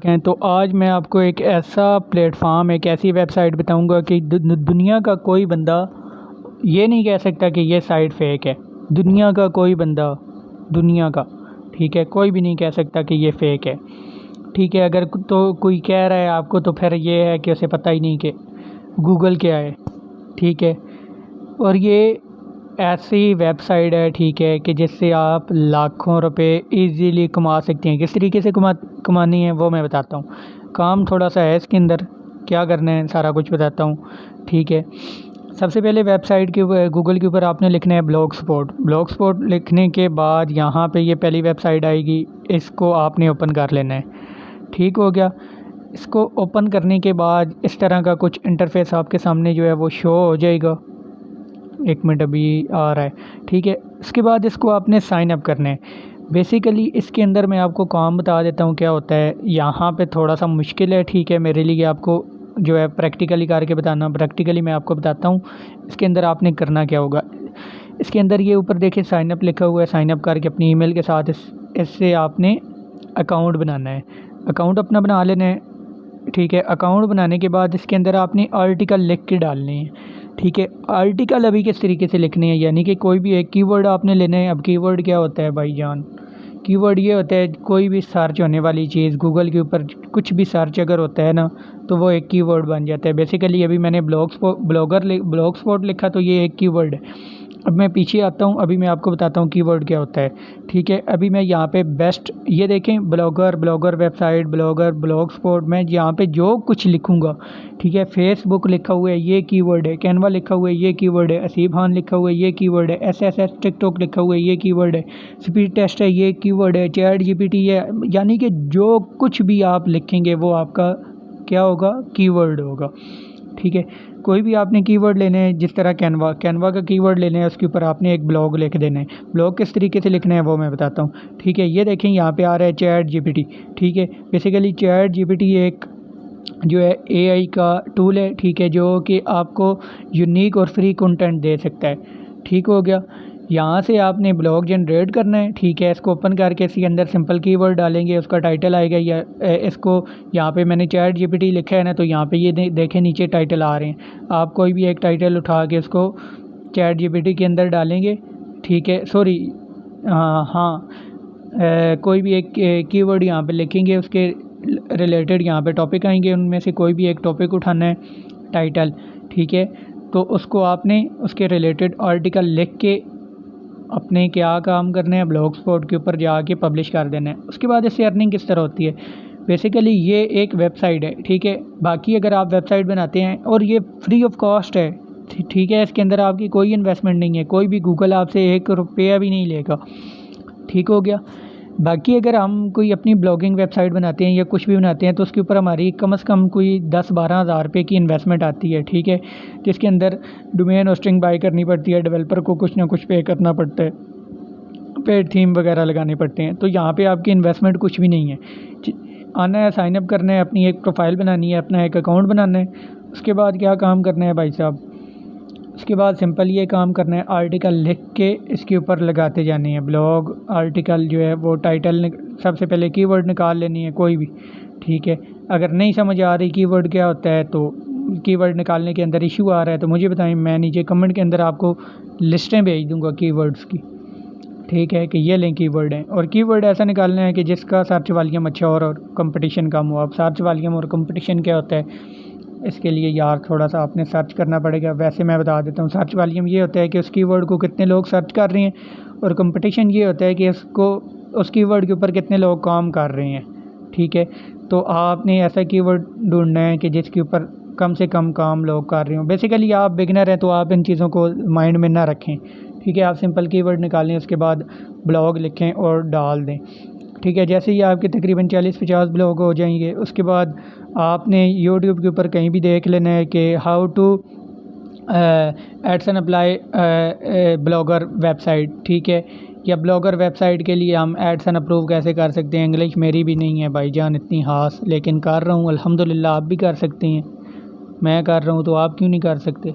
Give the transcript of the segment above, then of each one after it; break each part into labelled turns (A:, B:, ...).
A: हैं। तो आज मैं आपको एक ऐसा प्लेटफॉर्म, एक ऐसी वेबसाइट बताऊंगा कि दुनिया का कोई बंदा ये नहीं कह सकता कि ये साइट फेक है। दुनिया का कोई बंदा, दुनिया का, ठीक है, कोई भी नहीं कह सकता कि ये फेक है। ठीक है, अगर तो कोई कह रहा है आपको तो फिर ये है कि उसे पता ही नहीं कि गूगल क्या है। ठीक है, और ये ऐसी वेबसाइट है, ठीक है, कि जिससे आप लाखों रुपए इजीली कमा सकते हैं। किस तरीके से कमानी है वो मैं बताता हूँ। काम थोड़ा सा है इसके अंदर, क्या करना है सारा कुछ बताता हूँ। ठीक है, सबसे पहले वेबसाइट के ऊपर, गूगल के ऊपर आपने लिखना है ब्लॉग स्पॉट। ब्लॉग स्पॉट लिखने के बाद यहाँ पे ये पहली वेबसाइट आएगी, इसको आपने ओपन कर लेना है। ठीक हो गया। इसको ओपन करने के बाद इस तरह का कुछ इंटरफेस आपके सामने जो है वो शो हो जाएगा। एक मिनट, अभी आ रहा है। ठीक है, इसके बाद इसको आपने साइन अप करना है। बेसिकली इसके अंदर मैं आपको काम बता देता हूँ क्या होता है। यहाँ पे थोड़ा सा मुश्किल है, ठीक है, मेरे लिए आपको जो है प्रैक्टिकली करके बताना। प्रैक्टिकली मैं आपको बताता हूँ इसके अंदर आपने करना क्या होगा। इसके अंदर ये ऊपर देखिए साइन अप लिखा हुआ है। साइन अप करके अपनी ईमेल के साथ इससे आपने अकाउंट बनाना है। अकाउंट अपना बना लेना है। ठीक है, अकाउंट बनाने के बाद इसके अंदर आपने आर्टिकल लिख के डालने हैं। ठीक है, आर्टिकल अभी किस तरीके से लिखने हैं, यानी कि कोई भी एक कीवर्ड आपने लेना है। अब कीवर्ड क्या होता है भाईजान? कीवर्ड ये होता है कोई भी सर्च होने वाली चीज़, गूगल के ऊपर कुछ भी सर्च अगर होता है ना, तो वो एक कीवर्ड बन जाता है। बेसिकली अभी मैंने ब्लॉग स्पॉट लिखा तो ये एक कीवर्ड है। अब मैं पीछे आता हूँ, अभी मैं आपको बताता हूँ कीवर्ड क्या होता है। ठीक है, अभी मैं यहाँ पे बेस्ट, ये देखें, blogger website, blogger, blog spot, मैं यहाँ पे जो कुछ लिखूँगा, ठीक है, फेसबुक लिखा हुआ है ये कीवर्ड है, कैनवा लिखा हुआ है ये कीवर्ड है, असीब खान लिखा हुआ है ये कीवर्ड है, SSS टिकटॉक लिखा हुआ है ये कीवर्ड है, स्पीड टेस्ट है ये कीवर्ड है, चैट जीपीटी है, यानी कि जो कुछ भी आप लिखेंगे वो आपका क्या होगा? कीवर्ड होगा। ठीक है, कोई भी आपने कीवर्ड लेने हैं, जिस तरह कैनवा का कीवर्ड लेने हैं, उसके ऊपर आपने एक ब्लॉग लिख देना है। ब्लॉग किस तरीके से लिखना है वो मैं बताता हूँ। ठीक है, ये देखें यहाँ पे आ रहा है चैट जीपीटी। ठीक है, बेसिकली चैट जीपीटी एक जो है AI का टूल है, ठीक है, जो कि आपको यूनिक और फ्री कंटेंट दे सकता है। ठीक हो गया। यहाँ से आपने ब्लॉग जनरेट करना है। ठीक है, इसको ओपन करके इसके अंदर सिंपल कीवर्ड डालेंगे, उसका टाइटल आएगा, या इसको यहाँ पे मैंने चैट जीपीटी लिखा है ना, तो यहाँ पे ये देखें नीचे टाइटल आ रहे हैं। आप कोई भी एक टाइटल उठा के उसको चैट जीपीटी के अंदर डालेंगे। ठीक है, सॉरी, हाँ, कोई भी एक कीवर्ड यहाँ पे लिखेंगे, उसके रिलेटेड यहाँ पे टॉपिक आएंगे, उनमें से कोई भी एक टॉपिक उठाना है, टाइटल। ठीक है, तो उसको आपने उसके रिलेटेड आर्टिकल लिख के अपने क्या काम करना है, ब्लॉग स्पॉट के ऊपर जाके पब्लिश कर देना है। उसके बाद इससे अर्निंग किस तरह होती है? बेसिकली ये एक वेबसाइट है, ठीक है। बाकी अगर आप वेबसाइट बनाते हैं और ये फ्री ऑफ कॉस्ट है, ठीक है, इसके अंदर आपकी कोई इन्वेस्टमेंट नहीं है, कोई भी गूगल आपसे 1 रुपया भी नहीं लेगा। ठीक हो गया। बाकी अगर हम कोई अपनी ब्लॉगिंग वेबसाइट बनाते हैं या कुछ भी बनाते हैं, तो उसके ऊपर हमारी कम से कम कोई 10-12 हज़ार रुपये की इन्वेस्टमेंट आती है। ठीक है, जिसके अंदर डोमेन होस्टिंग बाई करनी पड़ती है, डेवलपर को कुछ ना कुछ पे करना पड़ता है, पेड थीम वगैरह लगाने पड़ते हैं। तो यहाँ पे आपकी इन्वेस्टमेंट कुछ भी नहीं है। आना है, साइन अप करना है, अपनी एक प्रोफाइल बनानी है, अपना एक अकाउंट बनाना है। उसके बाद क्या काम करना है भाई साहब? उसके बाद सिंपल ये काम करना है, आर्टिकल लिख के इसके ऊपर लगाते जाने हैं। ब्लॉग आर्टिकल जो है वो टाइटल सबसे पहले कीवर्ड निकाल लेनी है कोई भी। ठीक है, अगर नहीं समझ आ रही कीवर्ड क्या होता है, तो कीवर्ड निकालने के अंदर इशू आ रहा है तो मुझे बताएं, मैं नीचे कमेंट के अंदर आपको लिस्टें भेज दूंगा कीवर्ड्स की। ठीक है, कि ये लें कीवर्ड हैं, और कीवर्ड ऐसा निकालना है कि जिसका सर्च वॉल्यूम अच्छा और कंपटीशन कम हो। अब सर्च वॉल्यूम और कंपटीशन क्या होता है, इसके लिए यार थोड़ा सा आपने सर्च करना पड़ेगा। वैसे मैं बता देता हूँ, सर्च वॉल्यूम ये होता है कि उस कीवर्ड को कितने लोग सर्च कर रहे हैं, और कंपटीशन ये होता है कि उस कीवर्ड के ऊपर कितने लोग काम कर रहे हैं। ठीक है, तो आपने ऐसा कीवर्ड ढूंढना है कि जिसके ऊपर कम से कम काम लोग कर रहे हों। बेसिकली आप बिगिनर हैं तो आप इन चीज़ों को माइंड में ना रखें। ठीक है, आप सिंपल कीवर्ड निकालें, उसके बाद ब्लॉग लिखें और डाल दें। ठीक है, जैसे ही आपके तकरीबन 40-50 ब्लॉग हो जाएंगे, उसके बाद आपने यूट्यूब के ऊपर कहीं भी देख लेना है कि how to ads and apply Blogger website. ठीक है, या ब्लॉगर वेबसाइट के लिए हम एड्स एंड अप्रूव कैसे कर सकते हैं। इंग्लिश मेरी भी नहीं है भाईजान इतनी खास, लेकिन कर रहा हूँ अल्हम्दुलिल्लाह। आप भी कर सकते हैं, मैं कर रहा हूँ तो आप क्यों नहीं कर सकते?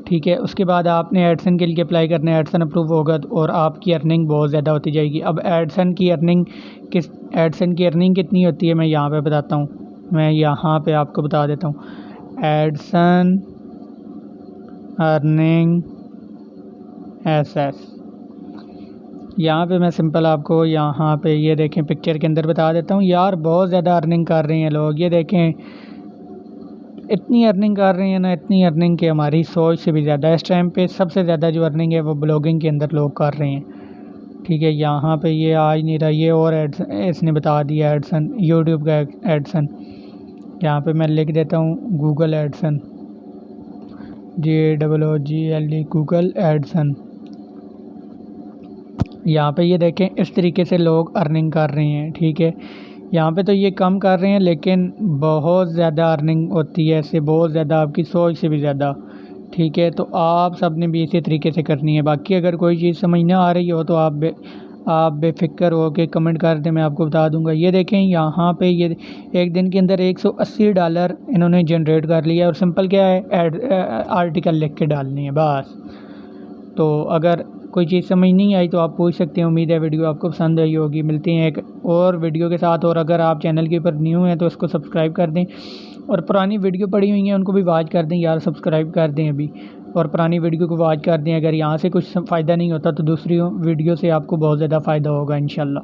A: ठीक है। उसके बाद आपने एडसन के लिए अप्लाई करना है, एडसन अप्रूव होगा और आपकी अर्निंग बहुत ज़्यादा होती जाएगी। अब एडसन की अर्निंग कितनी होती है मैं यहाँ पे बताता हूँ, मैं यहाँ पे आपको बता देता हूँ। एडसन अर्निंग एसएस, यहाँ पे मैं सिंपल आपको यहाँ पे ये देखें पिक्चर के अंदर बता देता हूँ यार। बहुत ज़्यादा अर्निंग कर रहे हैं लोग, ये देखें इतनी अर्निंग कर रहे हैं ना, इतनी अर्निंग के हमारी सोच से भी ज़्यादा। इस टाइम पे सबसे ज़्यादा जो अर्निंग है वो ब्लॉगिंग के अंदर लोग कर रहे हैं, ठीक है। यहाँ पे ये आ ही नहीं रहा, ये और एडसन इसने बता दिया एडसन, यूट्यूब का एडसन। यहाँ पे मैं लिख देता हूँ Google Edson, GAGGLE Google Edson. यहाँ पे ये देखें इस तरीके से लोग अर्निंग कर रहे हैं, ठीक है। यहाँ पे तो ये कम कर रहे हैं लेकिन बहुत ज़्यादा अर्निंग होती है इससे, बहुत ज़्यादा, आपकी सोच से भी ज़्यादा, ठीक है। तो आप सब ने भी इसी तरीके से करनी है। बाकी अगर कोई चीज़ समझ ना आ रही हो तो आप बेफिक्र हो के कमेंट कर दें, मैं आपको बता दूंगा। ये देखें यहाँ पे ये एक दिन के अंदर $180 इन्होंने जनरेट कर लिया और सिंपल क्या है, आर्टिकल लिख के डालनी है बस। तो अगर कोई चीज़ समझ नहीं आई तो आप पूछ सकते हैं। उम्मीद है वीडियो आपको पसंद आई होगी। मिलते हैं एक और वीडियो के साथ, और अगर आप चैनल के ऊपर न्यू हैं तो इसको सब्सक्राइब कर दें, और पुरानी वीडियो पड़ी हुई हैं उनको भी वॉच कर दें यार, सब्सक्राइब कर दें अभी, और पुरानी वीडियो को वॉच कर दें। अगर यहाँ से कुछ फ़ायदा नहीं होता तो दूसरी वीडियो से आपको बहुत ज़्यादा फ़ायदा होगा इंशाल्लाह।